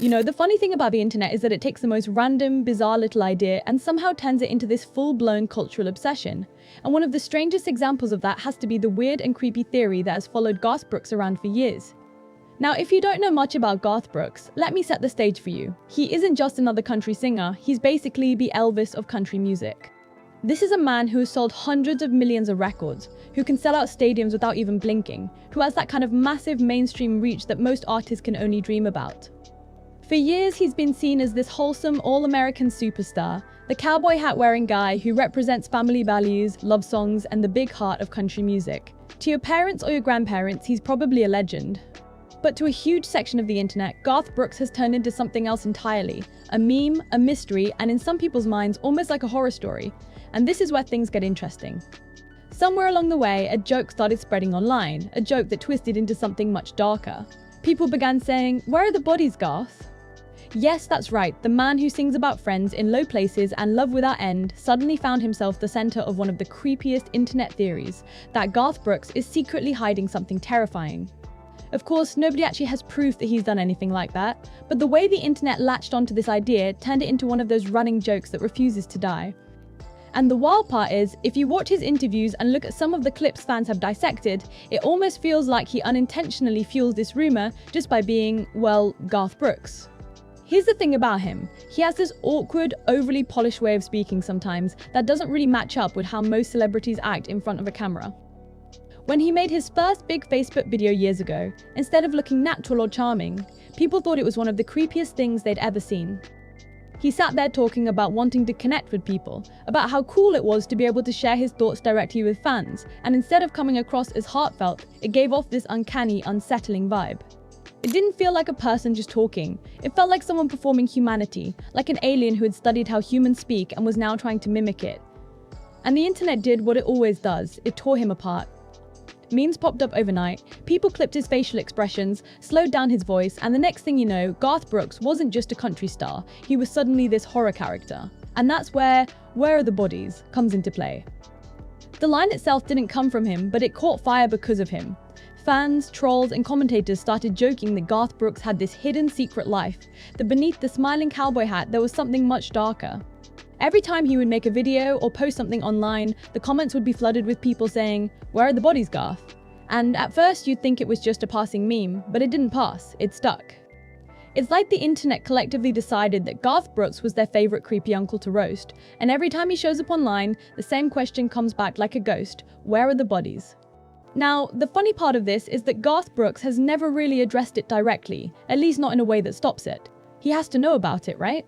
You know, the funny thing about the internet is that it takes the most random, bizarre little idea and somehow turns it into this full-blown cultural obsession. And one of the strangest examples of that has to be the weird and creepy theory that has followed Garth Brooks around for years. Now, if you don't know much about Garth Brooks, let me set the stage for you. He isn't just another country singer, he's basically the Elvis of country music. This is a man who has sold hundreds of millions of records, who can sell out stadiums without even blinking, who has that kind of massive mainstream reach that most artists can only dream about. For years, he's been seen as this wholesome, all-American superstar, the cowboy hat-wearing guy who represents family values, love songs, and the big heart of country music. To your parents or your grandparents, he's probably a legend. But to a huge section of the internet, Garth Brooks has turned into something else entirely. A meme, a mystery, and in some people's minds, almost like a horror story. And this is where things get interesting. Somewhere along the way, a joke started spreading online, a joke that twisted into something much darker. People began saying, "Where are the bodies, Garth?" Yes, that's right, the man who sings about friends in low places and love without end suddenly found himself the center of one of the creepiest internet theories, that Garth Brooks is secretly hiding something terrifying. Of course, nobody actually has proof that he's done anything like that, but the way the internet latched onto this idea turned it into one of those running jokes that refuses to die. And the wild part is, if you watch his interviews and look at some of the clips fans have dissected, it almost feels like he unintentionally fuels this rumor just by being, well, Garth Brooks. Here's the thing about him, he has this awkward, overly polished way of speaking sometimes that doesn't really match up with how most celebrities act in front of a camera. When he made his first big Facebook video years ago, instead of looking natural or charming, people thought it was one of the creepiest things they'd ever seen. He sat there talking about wanting to connect with people, about how cool it was to be able to share his thoughts directly with fans, and instead of coming across as heartfelt, it gave off this uncanny, unsettling vibe. It didn't feel like a person just talking, it felt like someone performing humanity, like an alien who had studied how humans speak and was now trying to mimic it. And the internet did what it always does, it tore him apart. Memes popped up overnight, people clipped his facial expressions, slowed down his voice, and the next thing you know, Garth Brooks wasn't just a country star, he was suddenly this horror character. And that's where are the bodies comes into play. The line itself didn't come from him, but it caught fire because of him. Fans, trolls, and commentators started joking that Garth Brooks had this hidden secret life, that beneath the smiling cowboy hat there was something much darker. Every time he would make a video or post something online, the comments would be flooded with people saying, "Where are the bodies, Garth?" And at first you'd think it was just a passing meme, but it didn't pass, it stuck. It's like the internet collectively decided that Garth Brooks was their favorite creepy uncle to roast, and every time he shows up online, the same question comes back like a ghost, "Where are the bodies?" Now, the funny part of this is that Garth Brooks has never really addressed it directly, at least not in a way that stops it. He has to know about it, right?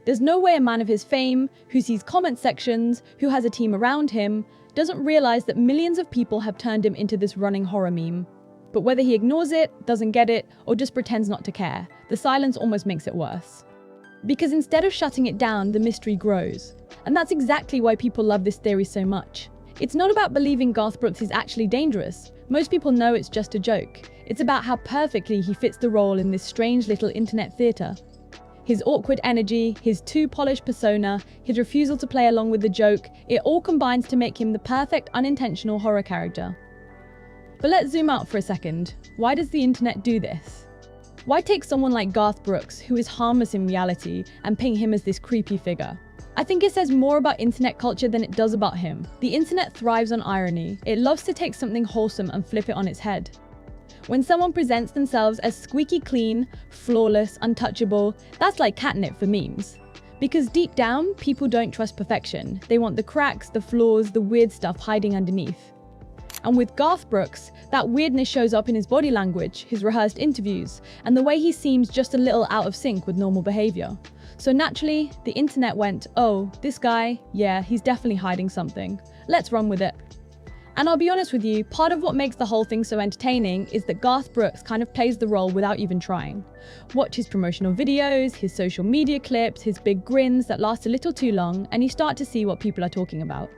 There's no way a man of his fame, who sees comment sections, who has a team around him, doesn't realize that millions of people have turned him into this running horror meme. But whether he ignores it, doesn't get it, or just pretends not to care, the silence almost makes it worse. Because instead of shutting it down, the mystery grows. And that's exactly why people love this theory so much. It's not about believing Garth Brooks is actually dangerous. Most people know it's just a joke. It's about how perfectly he fits the role in this strange little internet theatre. His awkward energy, his too polished persona, his refusal to play along with the joke, it all combines to make him the perfect unintentional horror character. But let's zoom out for a second. Why does the internet do this? Why take someone like Garth Brooks, who is harmless in reality, and paint him as this creepy figure? I think it says more about internet culture than it does about him. The internet thrives on irony. It loves to take something wholesome and flip it on its head. When someone presents themselves as squeaky clean, flawless, untouchable, that's like catnip for memes. Because deep down, people don't trust perfection. They want the cracks, the flaws, the weird stuff hiding underneath. And with Garth Brooks, that weirdness shows up in his body language, his rehearsed interviews, and the way he seems just a little out of sync with normal behavior. So naturally, the internet went, "Oh, this guy, yeah, he's definitely hiding something. Let's run with it." And I'll be honest with you, part of what makes the whole thing so entertaining is that Garth Brooks kind of plays the role without even trying. Watch his promotional videos, his social media clips, his big grins that last a little too long, and you start to see what people are talking about.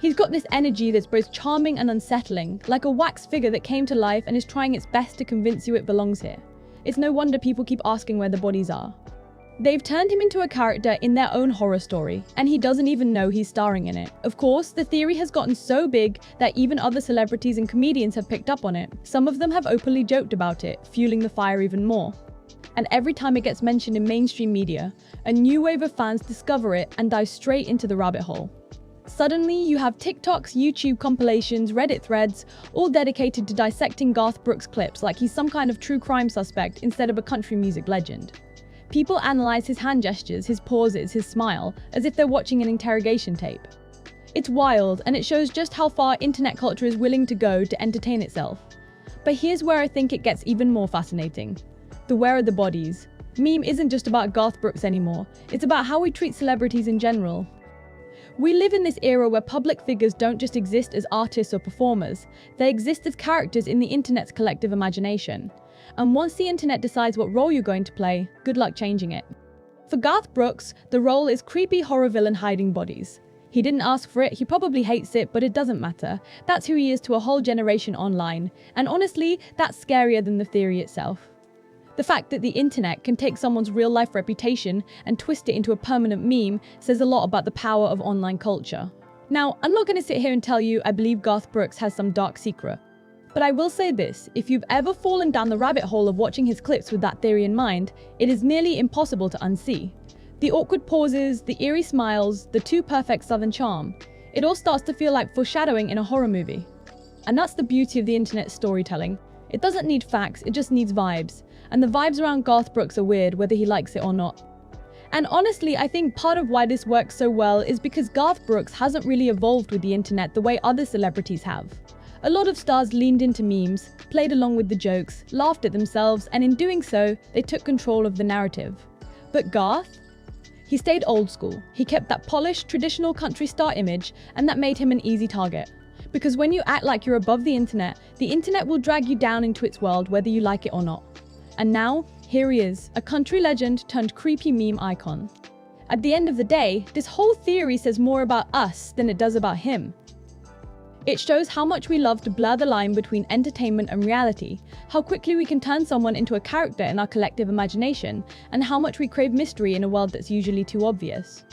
He's got this energy that's both charming and unsettling, like a wax figure that came to life and is trying its best to convince you it belongs here. It's no wonder people keep asking where the bodies are. They've turned him into a character in their own horror story, and he doesn't even know he's starring in it. Of course, the theory has gotten so big that even other celebrities and comedians have picked up on it. Some of them have openly joked about it, fueling the fire even more. And every time it gets mentioned in mainstream media, a new wave of fans discover it and dive straight into the rabbit hole. Suddenly, you have TikToks, YouTube compilations, Reddit threads, all dedicated to dissecting Garth Brooks clips like he's some kind of true crime suspect instead of a country music legend. People analyze his hand gestures, his pauses, his smile, as if they're watching an interrogation tape. It's wild, and it shows just how far internet culture is willing to go to entertain itself. But here's where I think it gets even more fascinating. The where are the bodies? Meme isn't just about Garth Brooks anymore, it's about how we treat celebrities in general. We live in this era where public figures don't just exist as artists or performers, they exist as characters in the internet's collective imagination. And once the internet decides what role you're going to play, good luck changing it. For Garth Brooks, the role is creepy horror villain hiding bodies. He didn't ask for it, he probably hates it, but it doesn't matter. That's who he is to a whole generation online. And honestly, that's scarier than the theory itself. The fact that the internet can take someone's real-life reputation and twist it into a permanent meme says a lot about the power of online culture. Now, I'm not going to sit here and tell you I believe Garth Brooks has some dark secret. But I will say this, if you've ever fallen down the rabbit hole of watching his clips with that theory in mind, it is nearly impossible to unsee. The awkward pauses, the eerie smiles, the too perfect southern charm. It all starts to feel like foreshadowing in a horror movie. And that's the beauty of the internet's storytelling. It doesn't need facts, it just needs vibes. And the vibes around Garth Brooks are weird, whether he likes it or not. And honestly, I think part of why this works so well is because Garth Brooks hasn't really evolved with the internet the way other celebrities have. A lot of stars leaned into memes, played along with the jokes, laughed at themselves, and in doing so, they took control of the narrative. But Garth? He stayed old school. He kept that polished, traditional country star image, and that made him an easy target. Because when you act like you're above the internet will drag you down into its world whether you like it or not. And now, here he is, a country legend turned creepy meme icon. At the end of the day, this whole theory says more about us than it does about him. It shows how much we love to blur the line between entertainment and reality, how quickly we can turn someone into a character in our collective imagination, and how much we crave mystery in a world that's usually too obvious.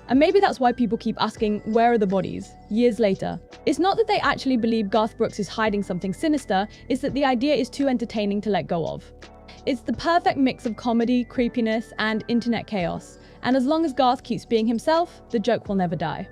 And maybe that's why people keep asking, where are the bodies? Years later. It's not that they actually believe Garth Brooks is hiding something sinister, it's that the idea is too entertaining to let go of. It's the perfect mix of comedy, creepiness, and internet chaos. And as long as Garth keeps being himself, the joke will never die.